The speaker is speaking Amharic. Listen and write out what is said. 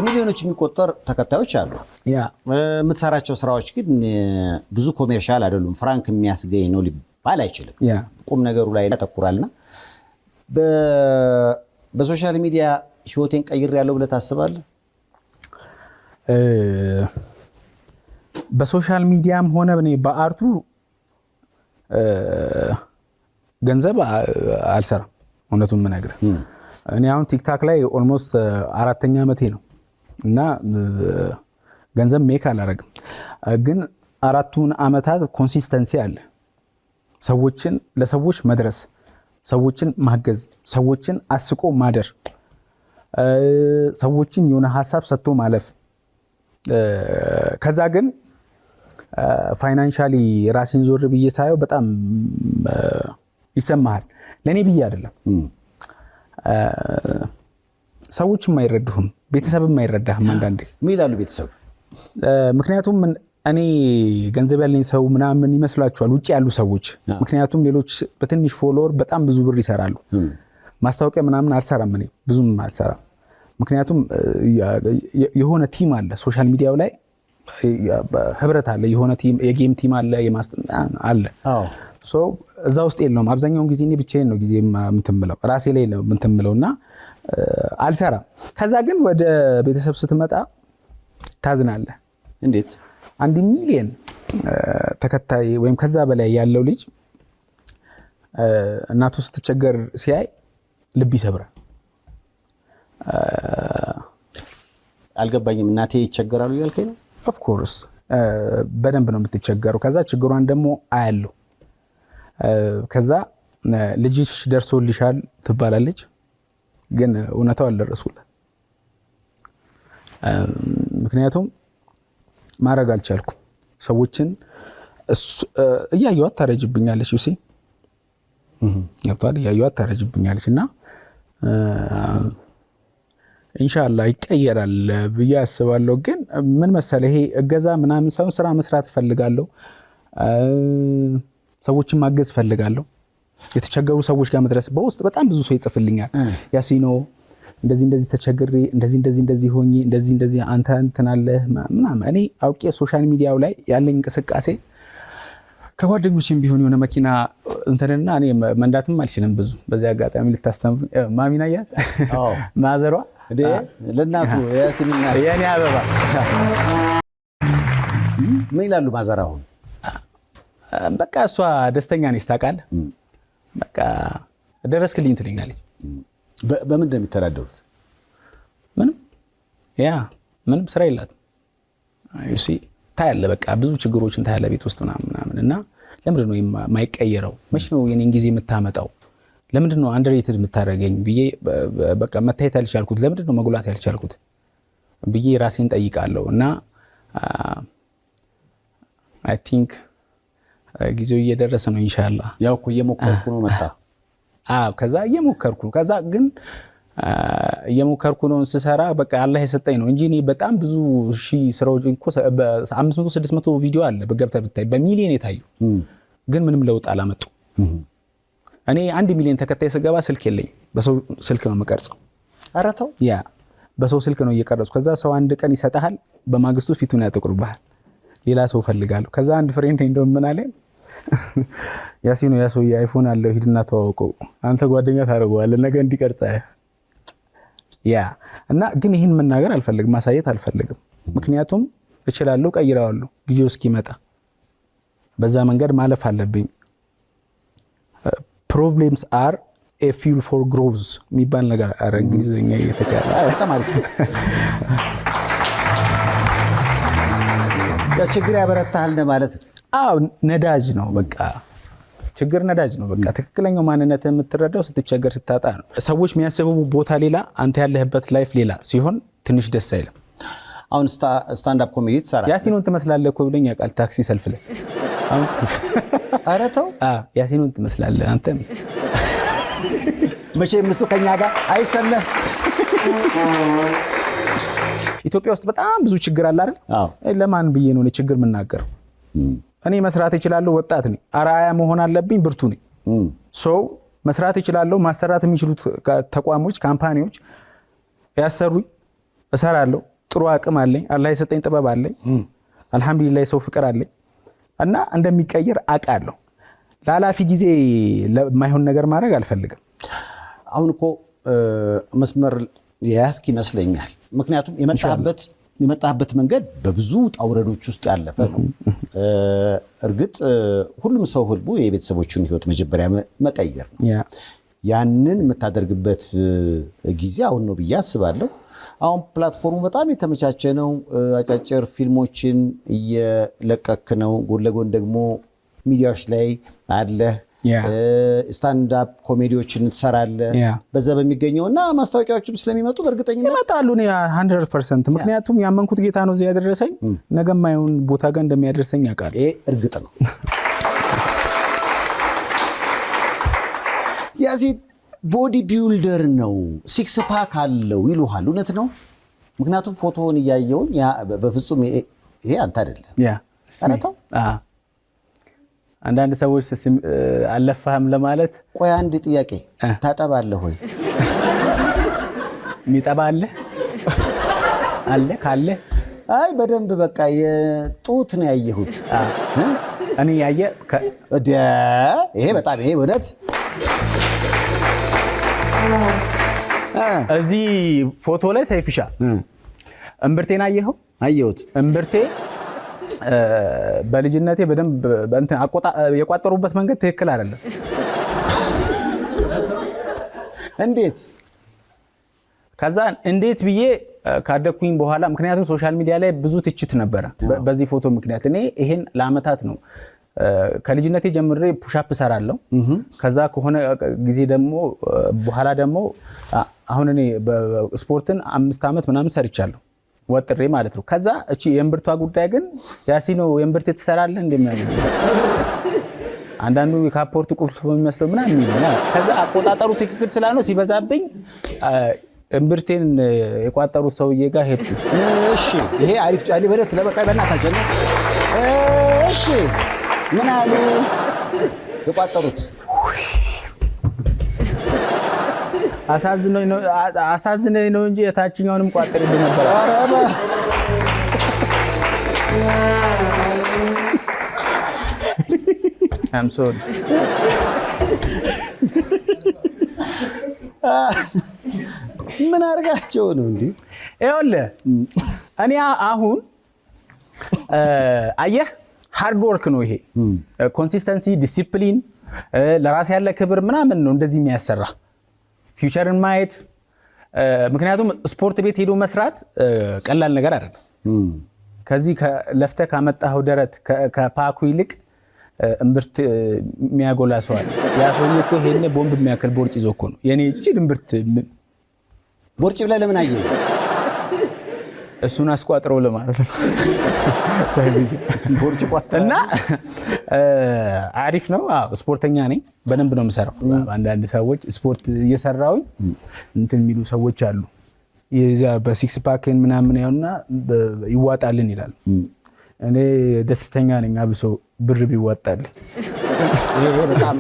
ሚሊዮኖች የሚቆጠር ተከታዮች አሉ። የምትሰራቸው ስራዎች ግን ብዙ ኮሜርሻል አይደሉም። ፍራንክ የሚያስገኝ ነው ሊባል አይችልም። ቁም ነገሩ ላይ ያተኩራልና በሶሻል ሚዲያ ህይወቴን ቀይሬያለሁ ብለህ ታስባለህ? በሶሻል ሚዲያም ሆነ በአርቱ ገንዘብ አልሰራም። እውነቱን የምነግርህ እኔ አሁን ቲክታክ ላይ ኦልሞስት 4ኛ ዓመቴ ነው እና ገንዘብ ሜክ አላረግም። ግን 4ቱን ዓመታት ኮንሲስተንሲ አለ። ሰዎችን ለሰዎች መድረስ፣ ሰዎችን ማገዝ፣ ሰዎችን አስቆ ማደር፣ ሰዎችን የሆነ ሀሳብ ሰጥቶ ማለፍ። ከዛ ግን ፋይናንሻሊ ራሴን ዞር ብዬ ሳየው በጣም ይሰማሃል። ለኔ ብዬ አይደለም፣ ሰዎች የማይረዱህም ቤተሰብም የማይረዳህም አንዳንዴ ምን ይላሉ ቤተሰብ? ምክንያቱም እኔ ገንዘብ ያለኝ ሰው ምናምን ይመስላችኋል ውጪ ያሉ ሰዎች። ምክንያቱም ሌሎች በትንሽ ፎሎወር በጣም ብዙ ብር ይሰራሉ። ማስታወቂያ ምናምን አልሰራም፣ እኔ ብዙም አልሰራም። ምክንያቱም የሆነ ቲም አለ ሶሻል ሚዲያው ላይ ህብረት አለ፣ የሆነ ቲም የጌም ቲም አለ፣ አለ። ሶ እዛ ውስጥ የለውም። አብዛኛውን ጊዜ እኔ ብቻዬን ነው ጊዜ የምትምለው ራሴ ላይ ነው የምትምለውና አልሰራም። ከዛ ግን ወደ ቤተሰብ ስትመጣ ታዝናለህ። እንዴት 1 ሚሊዮን ተከታይ ወይም ከዛ በላይ ያለው ልጅ እናቱ ስትቸገር ሲያይ ልብ ይሰብራል። አልገባኝም። እናቴ ይቸገራሉ ያልከኝ ነው? ኦፍ ኮርስ በደንብ ነው የምትቸገረው። ከዛ ችግሯን ደግሞ አያለው። ከዛ ልጅሽ ደርሶልሻል ትባላለች፣ ግን እውነታው አልደረሱላት። ምክንያቱም ማድረግ አልቻልኩም። ሰዎችን እያየዋት ታረጅብኛለች። ዩሲ እያየዋት ታረጅብኛለች እና ኢንሻአላህ ይቀየራል ብዬ አስባለሁ። ግን ምን መሰለህ ይሄ እገዛ ምናምን ሳይሆን ስራ መስራት እፈልጋለሁ። ሰዎችን ማገዝ እፈልጋለሁ። የተቸገሩ ሰዎች ጋር መድረስ። በውስጥ በጣም ብዙ ሰው ይጽፍልኛል። ያሲኖ እንደዚህ ተቸግሬ እንደዚህ ሆኜ እንደዚህ አንተ እንትን አለህ ምናምን። እኔ አውቄ ሶሻል ሚዲያው ላይ ያለኝ እንቅስቃሴ ከጓደኞቼም ቢሆን የሆነ መኪና እንትንና እኔ መንዳትም አልችልም ብዙ። በዚህ አጋጣሚ ልታስተምሩ ማሚና ያ ማዘሯ ለናቱ ያሲንና የኔ አበባ ምን ይላሉ ማዘራው? በቃ እሷ ደስተኛ ነች ታውቃለህ። በቃ ደረስክልኝ ትለኛለች። በምን እንደሚተዳደሩት ምንም ስራ የላትም። ዩሲ ታያለህ፣ በቃ ብዙ ችግሮችን ታያለህ ቤት ውስጥ ምናምን እና ለምንድን ነው የማይቀየረው? መቼ ነው የኔን ጊዜ የምታመጣው? ለምንድን ነው አንደርሬትድ የምታደርገኝ ብዬ በቃ መታየት ያልቻልኩት? ለምንድን ነው መጉላት ያልቻልኩት ብዬ ራሴን ጠይቃለሁ። እና አይ ቲንክ ጊዜው እየደረሰ ነው ኢንሻአላህ። ያው እኮ እየሞከርኩ ነው መጣ። ከዛ እየሞከርኩ ነው። ከዛ ግን እየሞከርኩ ነው ስሰራ በቃ አላህ የሰጠኝ ነው እንጂ እኔ በጣም ብዙ ሺህ ስራዎች እኮ 500 600 ቪዲዮ አለ በገብተህ ብታይ በሚሊዮን የታዩ ግን ምንም ለውጥ አላመጡ። እኔ 1 ሚሊዮን ተከታይ ስገባ ስልክ የለኝም፣ በሰው ስልክ ነው የምቀርጸው። ኧረ ተው። በሰው ስልክ ነው እየቀረጽኩ። ከዛ ሰው አንድ ቀን ይሰጣል፣ በማግስቱ ፊቱን ያጠቁርብሃል። ሌላ ሰው ፈልጋለሁ። ከዛ አንድ ፍሬንድ እንደው ምን አለኝ፣ ያሲኑ ያ ሰው አይፎን አለው ሂድና ተዋወቀው፣ አንተ ጓደኛ ታደርገዋለህ ነገ እንዲቀርጻ። እና ግን ይህን መናገር አልፈልግም፣ ማሳየት አልፈልግም። ምክንያቱም እችላለሁ፣ ቀይረዋለሁ ጊዜው እስኪመጣ። በዛ መንገድ ማለፍ አለብኝ። ፕሮብሌምስ አር ኤ ፊውል ፎር ግሮዝ የሚባል ነገር አረ እንግሊዝኛ እየተካለ በጣም አሪፍ ነው። ችግር ያበረታሃል ማለት ነዳጅ ነው። በቃ ችግር ነዳጅ ነው። በቃ ትክክለኛው ማንነት የምትረዳው ስትቸገር ስታጣ ነው። ሰዎች የሚያስቡ ቦታ ሌላ፣ አንተ ያለህበት ላይፍ ሌላ ሲሆን ትንሽ ደስ አይልም። አሁን ስታንድ አፕ ኮሜዲ ትሰራለህ። ያሲኑን ትመስላለህ እኮ ብለኝ ያውቃል ታክሲ ሰልፍ ላይ። ኧረ ተው። ያሲኑን ትመስላለህ አንተ። መቼም እሱ ከኛ ጋር አይሰለፍ። ኢትዮጵያ ውስጥ በጣም ብዙ ችግር አለ አይደል? ለማን ብዬ ነው ችግር የምናገረው? እኔ መስራት እችላለሁ፣ ወጣት ነኝ፣ አርአያ መሆን አለብኝ፣ ብርቱ ነኝ። መስራት እችላለሁ። ማሰራት የሚችሉት ተቋሞች፣ ካምፓኒዎች ያሰሩኝ፣ እሰራለሁ። ጥሩ አቅም አለኝ፣ አላህ የሰጠኝ ጥበብ አለኝ፣ አልহামዱሊላህ ሰው ፍቅር አለኝ እና እንደሚቀየር አውቃለሁ። ላላፊ ጊዜ ለማይሆን ነገር ማድረግ አልፈልግም። አሁን እኮ መስመር ያስክ ይመስለኛል። ምክንያቱም የመጣበት መንገድ በብዙ ጣውረዶች ውስጥ ያለፈ ነው። እርግጥ ሁሉም ሰው ህልቡ የቤተሰቦቹን ህይወት መጀመሪያ መቀየር ነው። ያንን የምታደርግበት ጊዜ አሁን ነው ብዬ አስባለሁ። አሁን ፕላትፎርሙ በጣም የተመቻቸ ነው። አጫጭር ፊልሞችን እየለቀክ ነው። ጎን ለጎን ደግሞ ሚዲያዎች ላይ አለ ስታንድ አፕ ኮሜዲዎችን ትሰራለህ። በዛ በሚገኘውና ማስታወቂያዎችም ስለሚመጡ በእርግጠኝነት ይመጣሉ 100%። ምክንያቱም ያመንኩት ጌታ ነው እዚህ ያደረሰኝ፣ ነገ ማይሆን ቦታ ጋር እንደሚያደርሰኝ ያውቃል። ይሄ እርግጥ ነው። ያሲን ቦዲ ቢልደር ነው፣ ሲክስ ፓክ አለው ይሉሃል። እውነት ነው? ምክንያቱም ፎቶውን እያየውን በፍጹም ይሄ አንተ አይደለም። አረተው አንዳንድ ሰዎች አለፋህም ለማለት። ቆይ አንድ ጥያቄ፣ ታጠባለህ ወይ? የሚጠባለህ አለ ካለ? አይ በደንብ በቃ የጡት ነው ያየሁት። እኔ ያየ ይሄ በጣም ይሄ እውነት እዚህ ፎቶ ላይ ሰይፍሻ እምብርቴን አየኸው? አየሁት። እምብርቴ በልጅነቴ በደንብ የቋጠሩበት መንገድ ትክክል አይደለም። እንዴት ከዛ እንዴት ብዬ ካደኩኝ በኋላ ምክንያቱም ሶሻል ሚዲያ ላይ ብዙ ትችት ነበረ በዚህ ፎቶ ምክንያት። እኔ ይሄን ለአመታት ነው ከልጅነቴ ጀምሬ ፑሽ አፕ ሰራለሁ። ከዛ ከሆነ ጊዜ ደግሞ በኋላ ደግሞ አሁን እኔ በስፖርትን 5 አመት ምናምን ሰርቻለሁ ወጥሬ ማለት ነው። ከዛ እቺ የእምብርቷ ጉዳይ ግን ያሲኖ የእምብርት ትሰራለህ እንደሚያደርግ አንዳንዱ የካፖርት ቁልፍ የሚመስለው ምናምን ነው። ከዛ አቆጣጠሩ ትክክል ስላልሆነ ሲበዛብኝ እምብርቴን የቋጠሩት ሰውዬ ጋር ሄድኩ። እሺ ይሄ አሪፍ ጫሊ በለት ለበቃይ በእናታችን ነው። እሺ ምን አሉ የቋጠሩት? አሳዝነኝ ነው እንጂ የታችኛውንም ቋጥርልኝ ነበር። I'm sorry. ምን አርጋቸው ነው እንዴ? ይኸውልህ እኔ አሁን አየህ ሃርድ ወርክ ነው ይሄ። ኮንሲስተንሲ፣ ዲሲፕሊን፣ ለራስ ያለ ክብር ምናምን ነው እንደዚህ የሚያሰራ ፊውቸርን ማየት። ምክንያቱም ስፖርት ቤት ሄዶ መስራት ቀላል ነገር አይደለም። ከዚህ ለፍተህ ካመጣኸው ደረት ከፓኩ ይልቅ እምብርት የሚያጎላ ሰው አለ። ያ ሰውዬ እኮ ይሄኔ ቦምብ የሚያክል ቦርጭ ይዞ እኮ ነው የኔ እጅ እምብርት ቦርጭ ብለህ ለምን አየህ? እሱን አስቋጥረው ለማለት ነው። ቦርጭ ቋጥረና አሪፍ ነው። ስፖርተኛ ነኝ፣ በደንብ ነው የምሰራው። አንዳንድ ሰዎች ስፖርት እየሰራውኝ እንትን የሚሉ ሰዎች አሉ። የዛ በሲክስ ፓክን ምናምን ያውና ይዋጣልን ይላል። እኔ ደስተኛ ነኝ አብሶ ብር ቢዋጣልኝ። ይሄ በጣም